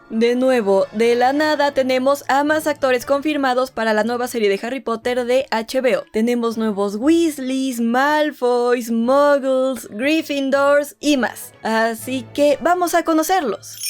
De nuevo, de la nada tenemos a más actores confirmados para la nueva serie de Harry Potter de HBO. Tenemos nuevos Weasleys, Malfoys, Muggles, Gryffindors y más. Así que vamos a conocerlos.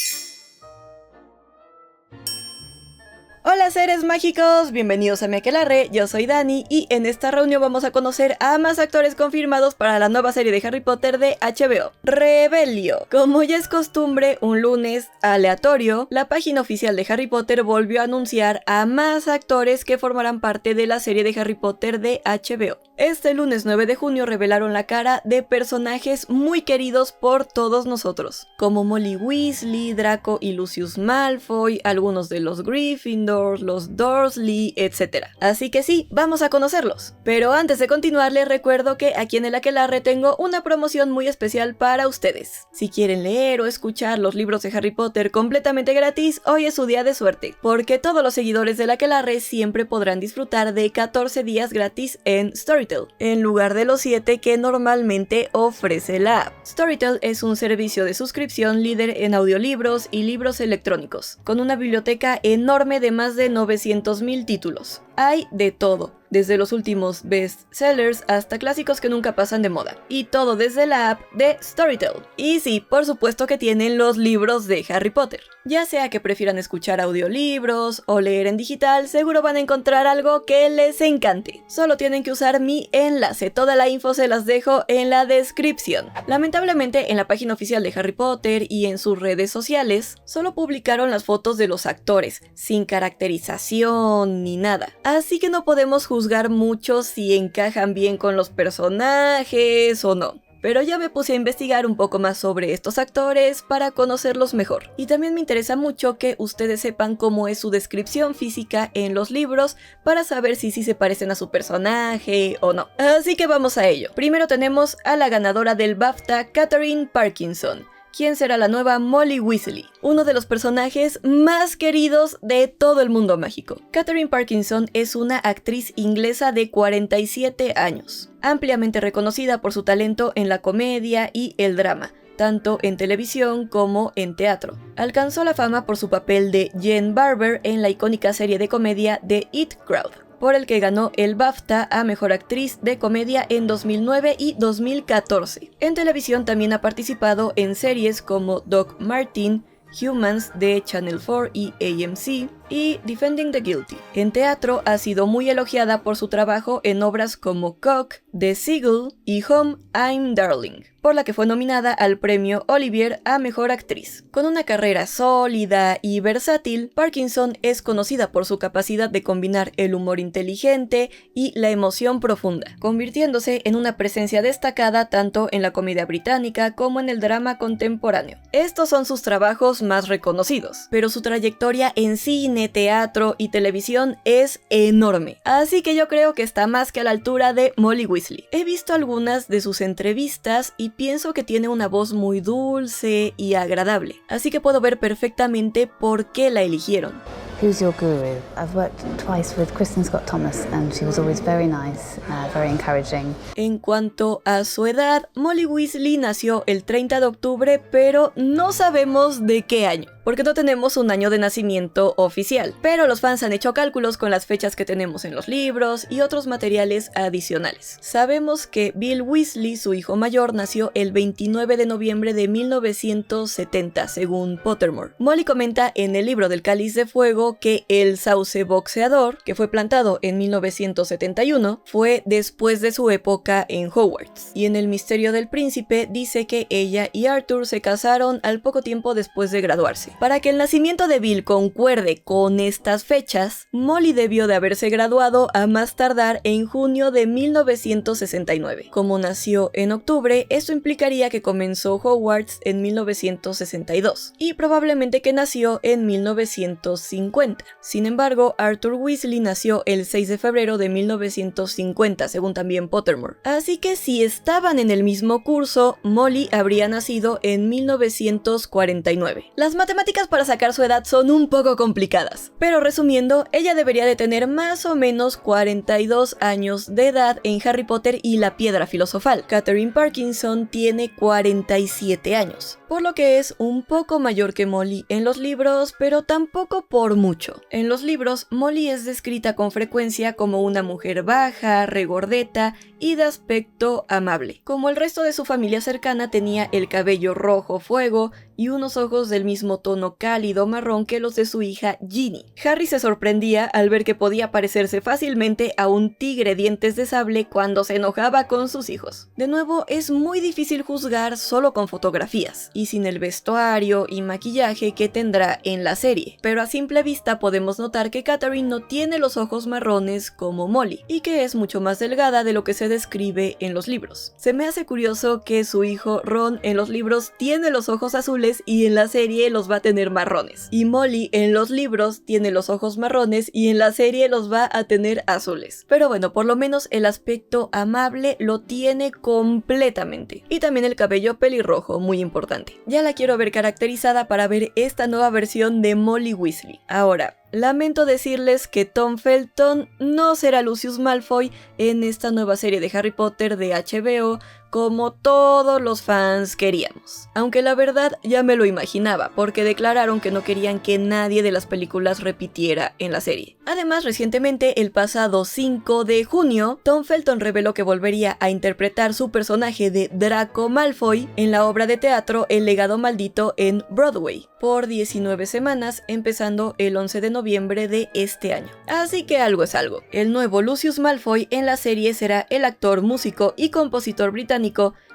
Hola seres mágicos, bienvenidos a Mi Aquelarre, yo soy Dani y en esta reunión vamos a conocer a más actores confirmados para la nueva serie de Harry Potter de HBO, Rebelio. Como ya es costumbre, un lunes aleatorio, la página oficial de Harry Potter volvió a anunciar a más actores que formarán parte de la serie de Harry Potter de HBO. Este lunes 9 de junio revelaron la cara de personajes muy queridos por todos nosotros, como Molly Weasley, Draco y Lucius Malfoy, algunos de los Gryffindor, los Dursley, etc. Así que sí, vamos a conocerlos. Pero antes de continuar les recuerdo que aquí en el Aquelarre tengo una promoción muy especial para ustedes. Si quieren leer o escuchar los libros de Harry Potter completamente gratis, hoy es su día de suerte, porque todos los seguidores del Aquelarre siempre podrán disfrutar de 14 días gratis en Storytel, en lugar de los 7 que normalmente ofrece la app. Storytel es un servicio de suscripción líder en audiolibros y libros electrónicos, con una biblioteca enorme de más de 900,000 títulos. Hay de todo, desde los últimos bestsellers hasta clásicos que nunca pasan de moda, y todo desde la app de Storytel. Y sí, por supuesto que tienen los libros de Harry Potter. Ya sea que prefieran escuchar audiolibros o leer en digital, seguro van a encontrar algo que les encante. Solo tienen que usar mi enlace, toda la info se las dejo en la descripción. Lamentablemente en la página oficial de Harry Potter y en sus redes sociales, solo publicaron las fotos de los actores, sin caracterización ni nada. Así que no podemos juzgar mucho si encajan bien con los personajes o no. Pero ya me puse a investigar un poco más sobre estos actores para conocerlos mejor. Y también me interesa mucho que ustedes sepan cómo es su descripción física en los libros para saber si sí se parecen a su personaje o no. Así que vamos a ello. Primero tenemos a la ganadora del BAFTA, Katherine Parkinson, quien será la nueva Molly Weasley, uno de los personajes más queridos de todo el mundo mágico. Katherine Parkinson es una actriz inglesa de 47 años, ampliamente reconocida por su talento en la comedia y el drama, tanto en televisión como en teatro. Alcanzó la fama por su papel de Jen Barber en la icónica serie de comedia The It Crowd, por el que ganó el BAFTA a Mejor Actriz de Comedia en 2009 y 2014. En televisión también ha participado en series como Doc Martin, Humans de Channel 4 y AMC, y Defending the Guilty. En teatro ha sido muy elogiada por su trabajo en obras como Cock, The Seagull y Home, I'm Darling, por la que fue nominada al premio Olivier a Mejor Actriz. Con una carrera sólida y versátil, Parkinson es conocida por su capacidad de combinar el humor inteligente y la emoción profunda, convirtiéndose en una presencia destacada tanto en la comedia británica como en el drama contemporáneo. Estos son sus trabajos más reconocidos, pero su trayectoria en cine, teatro y televisión es enorme, así que yo creo que está más que a la altura de Molly Weasley. He visto algunas de sus entrevistas y pienso que tiene una voz muy dulce y agradable, así que puedo ver perfectamente por qué la eligieron. Who's your guru? I've worked twice with Kristen Scott Thomas and she was always very nice, very encouraging. En cuanto a su edad, Molly Weasley nació el 30 de octubre, pero no sabemos de qué año, porque no tenemos un año de nacimiento oficial, pero los fans han hecho cálculos con las fechas que tenemos en los libros y otros materiales adicionales. Sabemos que Bill Weasley, su hijo mayor, nació el 29 de noviembre de 1970, según Pottermore. Molly comenta en el libro del Cáliz de Fuego que el sauce boxeador, que fue plantado en 1971, fue después de su época en Hogwarts. Y en El Misterio del Príncipe dice que ella y Arthur se casaron al poco tiempo después de graduarse. Para que el nacimiento de Bill concuerde con estas fechas, Molly debió de haberse graduado a más tardar en junio de 1969. Como nació en octubre, esto implicaría que comenzó Hogwarts en 1962 y probablemente que nació en 1950. Sin embargo, Arthur Weasley nació el 6 de febrero de 1950, según también Pottermore. Así que si estaban en el mismo curso, Molly habría nacido en 1949. Las matemáticas matemáticas para sacar su edad son un poco complicadas, pero resumiendo, ella debería de tener más o menos 42 años de edad en Harry Potter y la Piedra Filosofal. Catherine Parkinson tiene 47 años, por lo que es un poco mayor que Molly en los libros, pero tampoco por mucho. En los libros, Molly es descrita con frecuencia como una mujer baja, regordeta y de aspecto amable. Como el resto de su familia cercana, tenía el cabello rojo fuego y unos ojos del mismo tono cálido marrón que los de su hija Ginny. Harry se sorprendía al ver que podía parecerse fácilmente a un tigre dientes de sable cuando se enojaba con sus hijos. De nuevo, es muy difícil juzgar solo con fotografías y sin el vestuario y maquillaje que tendrá en la serie, pero a simple vista podemos notar que Catherine no tiene los ojos marrones como Molly y que es mucho más delgada de lo que se describe en los libros. Se me hace curioso que su hijo Ron en los libros tiene los ojos azules y en la serie los va a tener marrones, y Molly en los libros tiene los ojos marrones y en la serie los va a tener azules. Pero bueno, por lo menos el aspecto amable lo tiene completamente, y también el cabello pelirrojo, muy importante. Ya la quiero ver caracterizada para ver esta nueva versión de Molly Weasley. Ahora, lamento decirles que Tom Felton no será Lucius Malfoy en esta nueva serie de Harry Potter de HBO como todos los fans queríamos. Aunque la verdad ya me lo imaginaba, porque declararon que no querían que nadie de las películas repitiera en la serie. Además, recientemente, el pasado 5 de junio, Tom Felton reveló que volvería a interpretar su personaje de Draco Malfoy en la obra de teatro El legado maldito en Broadway, por 19 semanas, empezando el 11 de noviembre de este año. Así que algo es algo. El nuevo Lucius Malfoy en la serie será el actor, músico y compositor británico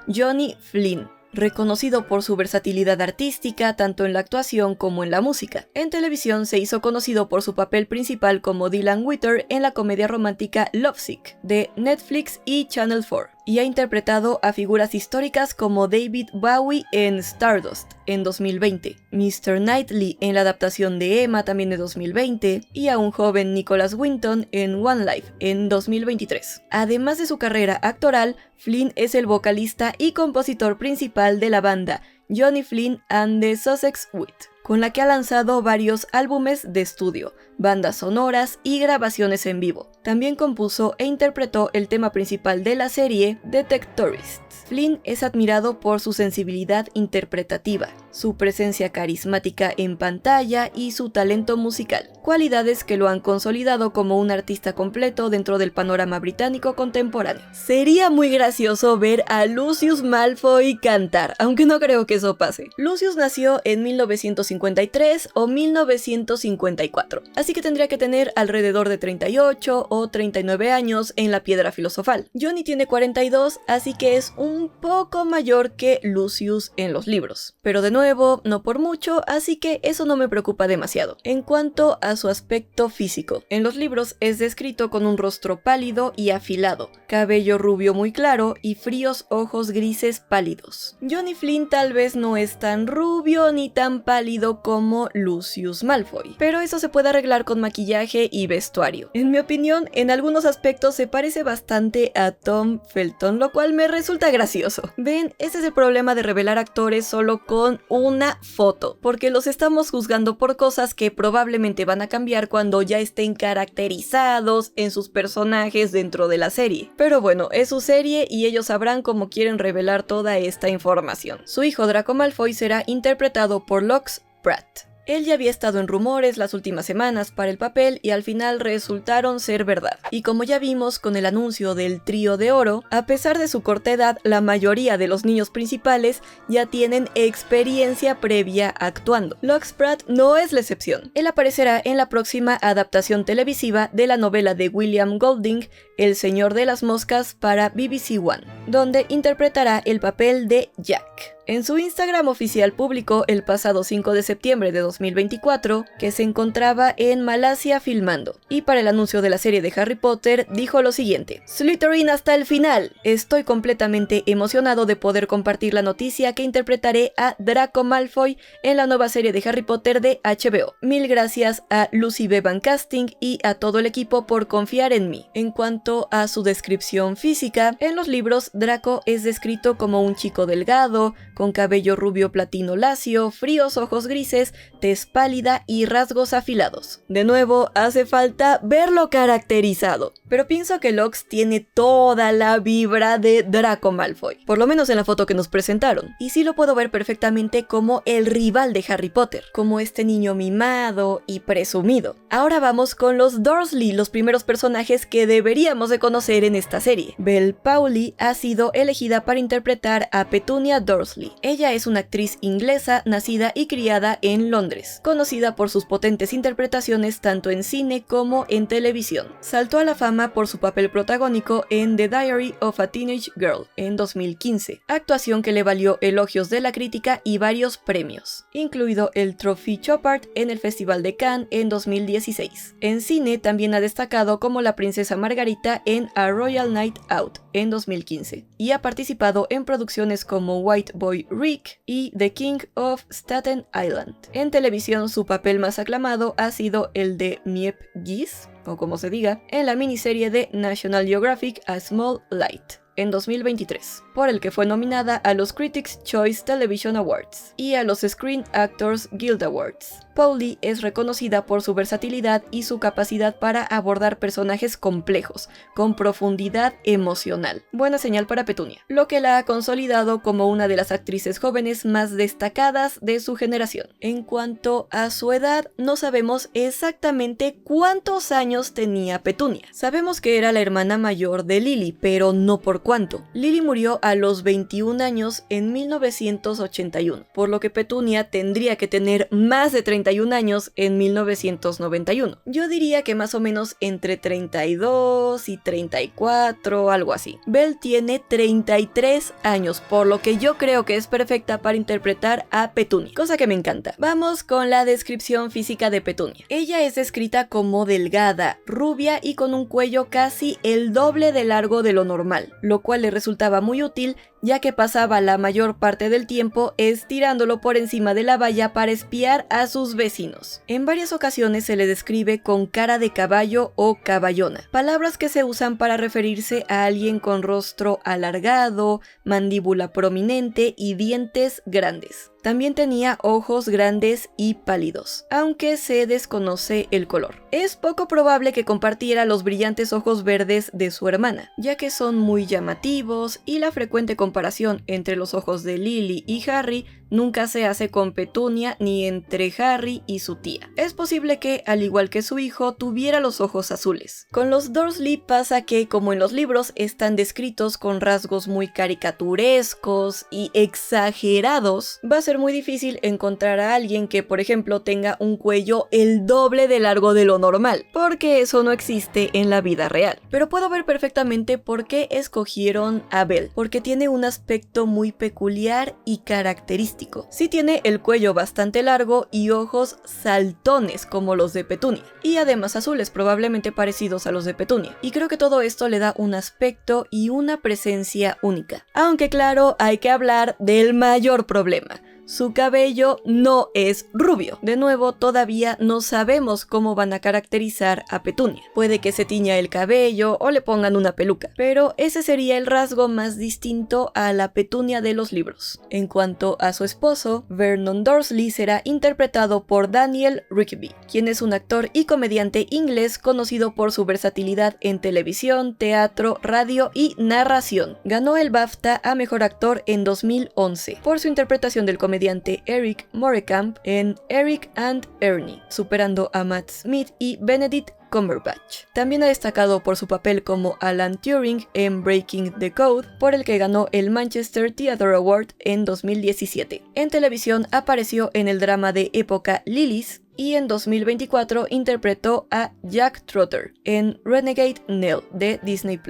Johnny Flynn, reconocido por su versatilidad artística tanto en la actuación como en la música. En televisión se hizo conocido por su papel principal como Dylan Wither en la comedia romántica Lovesick de Netflix y Channel 4. Y ha interpretado a figuras históricas como David Bowie en Stardust en 2020, Mr. Knightley en la adaptación de Emma también de 2020 y a un joven Nicholas Winton en One Life en 2023. Además de su carrera actoral, Flynn es el vocalista y compositor principal de la banda Johnny Flynn and the Sussex Wit, con la que ha lanzado varios álbumes de estudio, bandas sonoras y grabaciones en vivo. También compuso e interpretó el tema principal de la serie Detectorists. Flynn es admirado por su sensibilidad interpretativa, su presencia carismática en pantalla y su talento musical, cualidades que lo han consolidado como un artista completo dentro del panorama británico contemporáneo. Sería muy gracioso ver a Lucius Malfoy cantar, aunque no creo que eso pase. Lucius nació en 1953 o 1954, así que tendría que tener alrededor de 38 o 39 años en la Piedra Filosofal. Johnny tiene 42, así que es un poco mayor que Lucius en los libros, pero de nuevo, no por mucho, así que eso no me preocupa demasiado. En cuanto a su aspecto físico, en los libros es descrito con un rostro pálido y afilado, cabello rubio muy claro y fríos ojos grises pálidos. Johnny Flynn tal vez no es tan rubio ni tan pálido como Lucius Malfoy, pero eso se puede arreglar con maquillaje y vestuario. En mi opinión, en algunos aspectos se parece bastante a Tom Felton, lo cual me resulta gracioso. Ven, ese es el problema de revelar actores solo con una foto, porque los estamos juzgando por cosas que probablemente van a cambiar cuando ya estén caracterizados en sus personajes dentro de la serie. Pero bueno, es su serie y ellos sabrán cómo quieren revelar toda esta información. Su hijo Draco Malfoy será interpretado por Lux Pratt. Él ya había estado en rumores las últimas semanas para el papel y al final resultaron ser verdad. Y como ya vimos con el anuncio del Trío de Oro, a pesar de su corta edad, la mayoría de los niños principales ya tienen experiencia previa actuando. Lux Pratt no es la excepción. Él aparecerá en la próxima adaptación televisiva de la novela de William Golding, El Señor de las Moscas, para BBC One, donde interpretará el papel de Jack. En su Instagram oficial publicó el pasado 5 de septiembre de 2024 que se encontraba en Malasia filmando, y para el anuncio de la serie de Harry Potter dijo lo siguiente: Slytherin hasta el final. Estoy completamente emocionado de poder compartir la noticia que interpretaré a Draco Malfoy en la nueva serie de Harry Potter de HBO. Mil gracias a Lucy Bevan Casting y a todo el equipo por confiar en mí. En cuanto a su descripción física, en los libros Draco es descrito como un chico delgado, con cabello rubio platino lacio, fríos ojos grises, tez pálida y rasgos afilados. De nuevo, hace falta verlo caracterizado, pero pienso que Lux tiene toda la vibra de Draco Malfoy, por lo menos en la foto que nos presentaron, y sí lo puedo ver perfectamente como el rival de Harry Potter, como este niño mimado y presumido. Ahora vamos con los Dursley, los primeros personajes que deberíamos de conocer en esta serie. Belle Powley ha sido elegida para interpretar a Petunia Dursley. Ella es una actriz inglesa nacida y criada en Londres, conocida por sus potentes interpretaciones tanto en cine como en televisión. Saltó a la fama por su papel protagónico en The Diary of a Teenage Girl en 2015, actuación que le valió elogios de la crítica y varios premios, incluido el Trophy Chopard en el Festival de Cannes en 2016. En cine también ha destacado como la princesa Margarita en A Royal Night Out en 2015 y ha participado en producciones como White Boy Rick y The King of Staten Island. En televisión su papel más aclamado ha sido el de Miep Gis, o como se diga, en la miniserie de National Geographic A Small Light en 2023, por el que fue nominada a los Critics' Choice Television Awards y a los Screen Actors Guild Awards. Powley es reconocida por su versatilidad y su capacidad para abordar personajes complejos, con profundidad emocional. Buena señal para Petunia, lo que la ha consolidado como una de las actrices jóvenes más destacadas de su generación. En cuanto a su edad, no sabemos exactamente cuántos años tenía Petunia. Sabemos que era la hermana mayor de Lily, pero no por cuánto. Lily murió a los 21 años en 1981, por lo que Petunia tendría que tener más de 31 años en 1991. Yo diría que más o menos entre 32 y 34, algo así. Belle tiene 33 años, por lo que yo creo que es perfecta para interpretar a Petunia, cosa que me encanta. Vamos con la descripción física de Petunia. Ella es descrita como delgada, rubia y con un cuello casi el doble de largo de lo normal, lo cual le resultaba muy útil ya que pasaba la mayor parte del tiempo estirándolo por encima de la valla para espiar a sus vecinos. En varias ocasiones se le describe con cara de caballo o caballona, palabras que se usan para referirse a alguien con rostro alargado, mandíbula prominente y dientes grandes. También tenía ojos grandes y pálidos, aunque se desconoce el color. Es poco probable que compartiera los brillantes ojos verdes de su hermana, ya que son muy llamativos y la frecuente comparación entre los ojos de Lily y Harry nunca se hace con Petunia ni entre Harry y su tía. Es posible que, al igual que su hijo, tuviera los ojos azules. Con los Dursley pasa que, como en los libros, están descritos con rasgos muy caricaturescos y exagerados, va a ser muy difícil encontrar a alguien que, por ejemplo, tenga un cuello el doble de largo de lo normal, porque eso no existe en la vida real. Pero puedo ver perfectamente por qué escogieron a Belle, porque tiene un aspecto muy peculiar y característico. Sí tiene el cuello bastante largo y ojos saltones como los de Petunia, y además azules, probablemente parecidos a los de Petunia, y creo que todo esto le da un aspecto y una presencia única. Aunque claro, hay que hablar del mayor problema. Su cabello no es rubio. De nuevo, todavía no sabemos cómo van a caracterizar a Petunia. Puede que se tiña el cabello o le pongan una peluca, pero ese sería el rasgo más distinto a la Petunia de los libros. En cuanto a su esposo, Vernon Dursley será interpretado por Daniel Rigby, quien es un actor y comediante inglés conocido por su versatilidad en televisión, teatro, radio y narración. Ganó el BAFTA a Mejor Actor en 2011 por su interpretación del comediante Eric Morecambe en Eric and Ernie, superando a Matt Smith y Benedict Cumberbatch. También ha destacado por su papel como Alan Turing en Breaking the Code, por el que ganó el Manchester Theatre Award en 2017. En televisión apareció en el drama de época Lilies, y en 2024 interpretó a Jack Trotter en Renegade Nell de Disney+.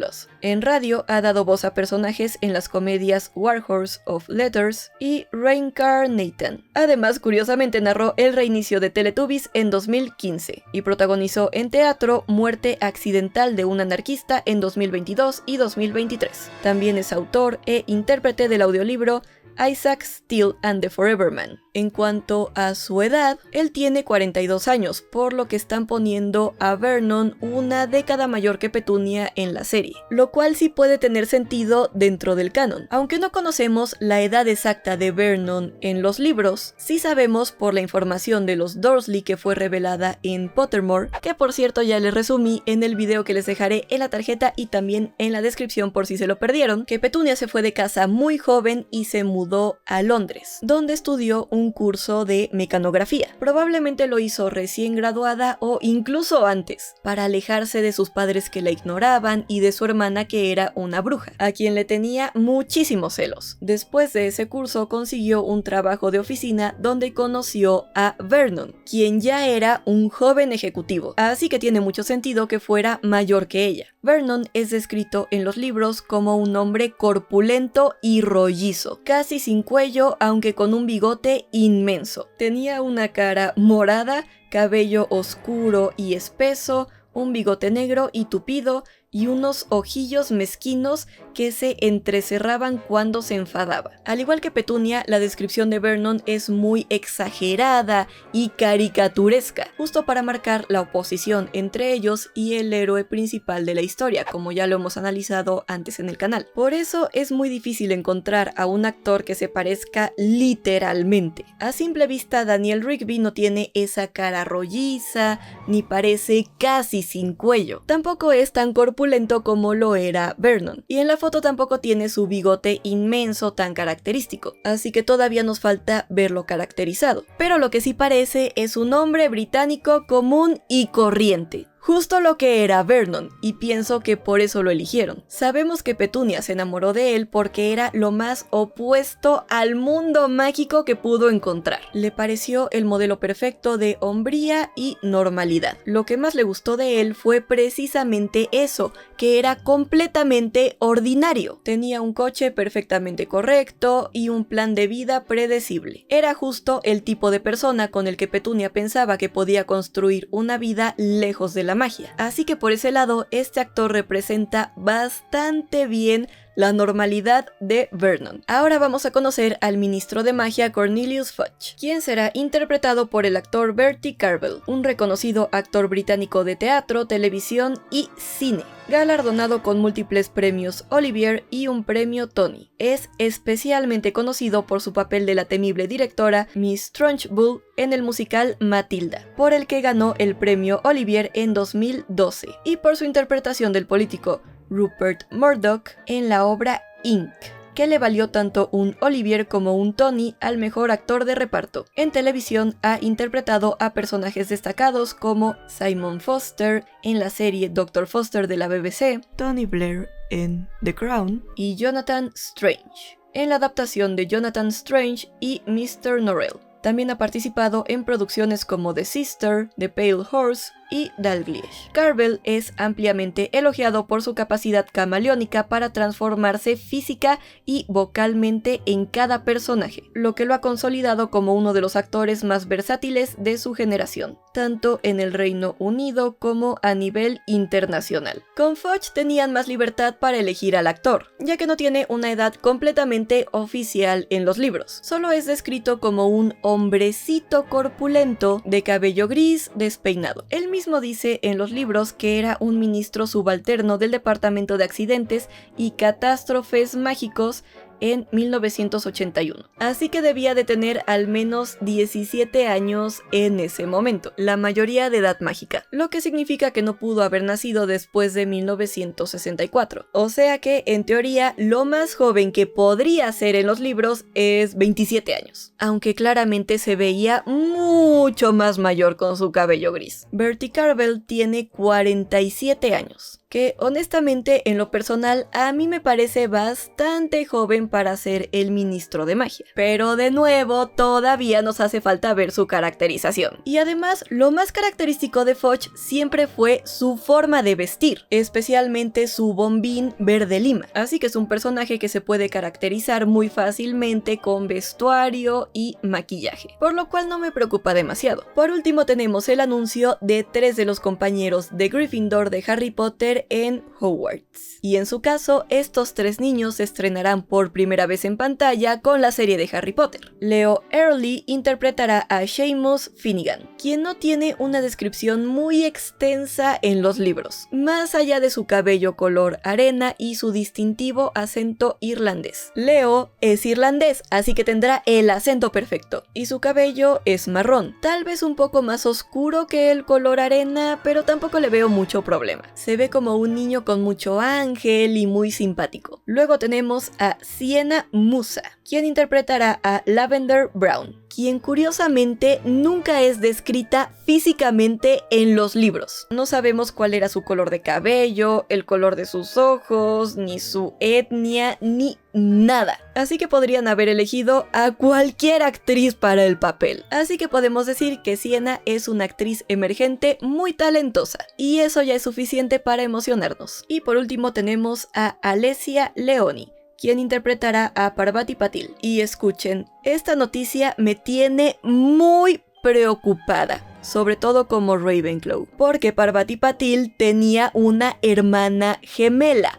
En radio ha dado voz a personajes en las comedias Warhorse of Letters y Reincarnated. Además, curiosamente narró el reinicio de Teletubbies en 2015 y protagonizó en teatro Muerte accidental de un anarquista en 2022 y 2023. También es autor e intérprete del audiolibro Isaac Steele and the Forever Man. En cuanto a su edad, él tiene 42 años, por lo que están poniendo a Vernon una década mayor que Petunia en la serie, lo cual sí puede tener sentido dentro del canon. Aunque no conocemos la edad exacta de Vernon en los libros, sí sabemos por la información de los Dursley que fue revelada en Pottermore, que por cierto ya les resumí en el video que les dejaré en la tarjeta y también en la descripción por si se lo perdieron, que Petunia se fue de casa muy joven y se mudó a Londres, donde estudió un curso de mecanografía. Probablemente lo hizo recién graduada o incluso antes, para alejarse de sus padres que la ignoraban y de su hermana que era una bruja, a quien le tenía muchísimos celos. Después de ese curso consiguió un trabajo de oficina donde conoció a Vernon, quien ya era un joven ejecutivo, así que tiene mucho sentido que fuera mayor que ella. Vernon es descrito en los libros como un hombre corpulento y rollizo, casi sin cuello, aunque con un bigote inmenso. Tenía una cara morada, cabello oscuro y espeso, un bigote negro y tupido y unos ojillos mezquinos que se entrecerraban cuando se enfadaba. Al igual que Petunia, la descripción de Vernon es muy exagerada y caricaturesca, justo para marcar la oposición entre ellos y el héroe principal de la historia, como ya lo hemos analizado antes en el canal. Por eso es muy difícil encontrar a un actor que se parezca literalmente. A simple vista, Daniel Rigby no tiene esa cara rolliza, ni parece casi sin cuello. Tampoco es tan corpulento como lo era Vernon, y en la foto tampoco tiene su bigote inmenso tan característico, así que todavía nos falta verlo caracterizado. Pero lo que sí parece es un hombre británico común y corriente. Justo lo que era Vernon, y pienso que por eso lo eligieron. Sabemos que Petunia se enamoró de él porque era lo más opuesto al mundo mágico que pudo encontrar. Le pareció el modelo perfecto de hombría y normalidad. Lo que más le gustó de él fue precisamente eso, que era completamente ordinario. Tenía un coche perfectamente correcto y un plan de vida predecible. Era justo el tipo de persona con el que Petunia pensaba que podía construir una vida lejos de la magia. Así que por ese lado, este actor representa bastante bien la normalidad de Vernon. Ahora vamos a conocer al ministro de magia Cornelius Fudge, quien será interpretado por el actor Bertie Carvel, un reconocido actor británico de teatro, televisión y cine, galardonado con múltiples premios Olivier y un premio Tony. Es especialmente conocido por su papel de la temible directora Miss Trunchbull en el musical Matilda, por el que ganó el premio Olivier en 2012, y por su interpretación del político Rupert Murdoch en la obra Ink, que le valió tanto un Olivier como un Tony al mejor actor de reparto. En televisión ha interpretado a personajes destacados como Simon Foster en la serie Dr. Foster de la BBC, Tony Blair en The Crown y Jonathan Strange en la adaptación de Jonathan Strange y Mr. Norrell. También ha participado en producciones como The Sister, The Pale Horse y Dalglish. Carvel es ampliamente elogiado por su capacidad camaleónica para transformarse física y vocalmente en cada personaje, lo que lo ha consolidado como uno de los actores más versátiles de su generación, tanto en el Reino Unido como a nivel internacional. Con Fudge tenían más libertad para elegir al actor, ya que no tiene una edad completamente oficial en los libros. Solo es descrito como un hombrecito corpulento de cabello gris despeinado. Él mismo dice en los libros que era un ministro subalterno del Departamento de Accidentes y Catástrofes Mágicos en 1981, así que debía de tener al menos 17 años en ese momento, la mayoría de edad mágica, lo que significa que no pudo haber nacido después de 1964, o sea que en teoría lo más joven que podría ser en los libros es 27 años, aunque claramente se veía mucho más mayor con su cabello gris. Bertie Carvel tiene 47 años. Que honestamente en lo personal a mí me parece bastante joven para ser el ministro de magia. Pero de nuevo todavía nos hace falta ver su caracterización. Y además lo más característico de Fudge siempre fue su forma de vestir, especialmente su bombín verde lima. Así que es un personaje que se puede caracterizar muy fácilmente con vestuario y maquillaje, por lo cual no me preocupa demasiado. Por último tenemos el anuncio de 3 de los compañeros de Gryffindor de Harry Potter Potter en Hogwarts. Y en su caso, estos 3 niños se estrenarán por primera vez en pantalla con la serie de Harry Potter. Leo Early interpretará a Seamus Finnegan, quien no tiene una descripción muy extensa en los libros, más allá de su cabello color arena y su distintivo acento irlandés. Leo es irlandés, así que tendrá el acento perfecto, y su cabello es marrón, tal vez un poco más oscuro que el color arena, pero tampoco le veo mucho problema. Se ve como un niño con mucho ángel y muy simpático. Luego tenemos a Sienna Musa, quien interpretará a Lavender Brown, quien curiosamente nunca es descrita físicamente en los libros. No sabemos cuál era su color de cabello, el color de sus ojos, ni su etnia, ni nada. Así que podrían haber elegido a cualquier actriz para el papel. Así que podemos decir que Sienna es una actriz emergente muy talentosa, y eso ya es suficiente para emocionarnos. Y por último tenemos a Alessia Leoni, quien interpretará a Parvati Patil. Y escuchen, esta noticia me tiene muy preocupada, sobre todo como Ravenclaw, porque Parvati Patil tenía una hermana gemela,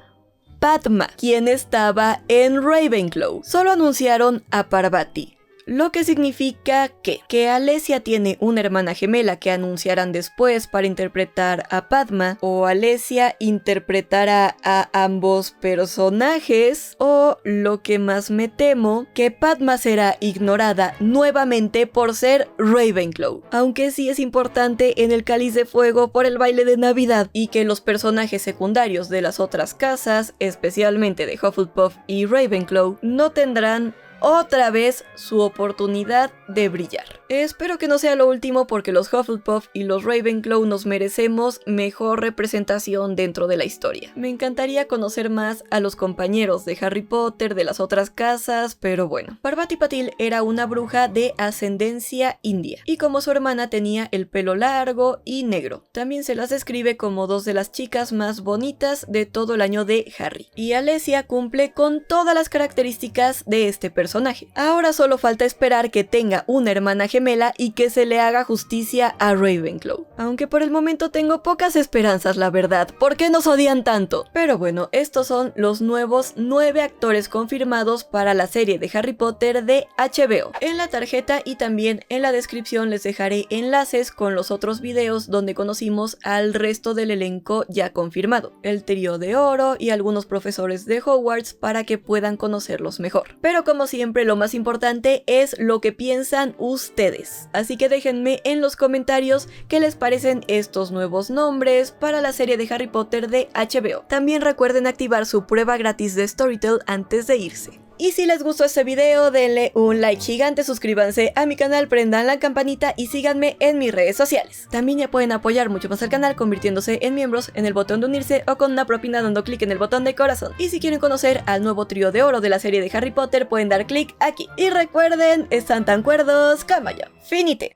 Padma, quien estaba en Ravenclaw. Solo anunciaron a Parvati, lo que significa que Alessia tiene una hermana gemela que anunciarán después para interpretar a Padma, o Alessia interpretará a ambos personajes, o lo que más me temo, que Padma será ignorada nuevamente por ser Ravenclaw, aunque sí es importante en el Cáliz de Fuego por el baile de Navidad, y que los personajes secundarios de las otras casas, especialmente de Hufflepuff y Ravenclaw, no tendrán otra vez su oportunidad de brillar. Espero que no sea lo último, porque los Hufflepuff y los Ravenclaw nos merecemos mejor representación dentro de la historia. Me encantaría conocer más a los compañeros de Harry Potter de las otras casas, pero bueno. Parvati Patil era una bruja de ascendencia india, y como su hermana tenía el pelo largo y negro. También se las describe como 2 de las chicas más bonitas de todo el año de Harry. Y Alessia cumple con todas las características de este personaje. Ahora solo falta esperar que tenga una hermana gemela y que se le haga justicia a Ravenclaw. Aunque por el momento tengo pocas esperanzas, la verdad. ¿Por qué nos odian tanto? Pero bueno, estos son los nuevos 9 actores confirmados para la serie de Harry Potter de HBO. En la tarjeta y también en la descripción les dejaré enlaces con los otros videos donde conocimos al resto del elenco ya confirmado, el trío de oro y algunos profesores de Hogwarts, para que puedan conocerlos mejor. Pero como siempre, lo más importante es lo que piensan ustedes, así que déjenme en los comentarios qué les parecen estos nuevos nombres para la serie de Harry Potter de HBO. También recuerden activar su prueba gratis de Storytel antes de irse. Y si les gustó este video, denle un like gigante, suscríbanse a mi canal, prendan la campanita y síganme en mis redes sociales. También ya pueden apoyar mucho más al canal convirtiéndose en miembros en el botón de unirse o con una propina dando clic en el botón de corazón. Y si quieren conocer al nuevo trío de oro de la serie de Harry Potter, pueden dar clic aquí. Y recuerden, están tan cuerdos como yo. Finite.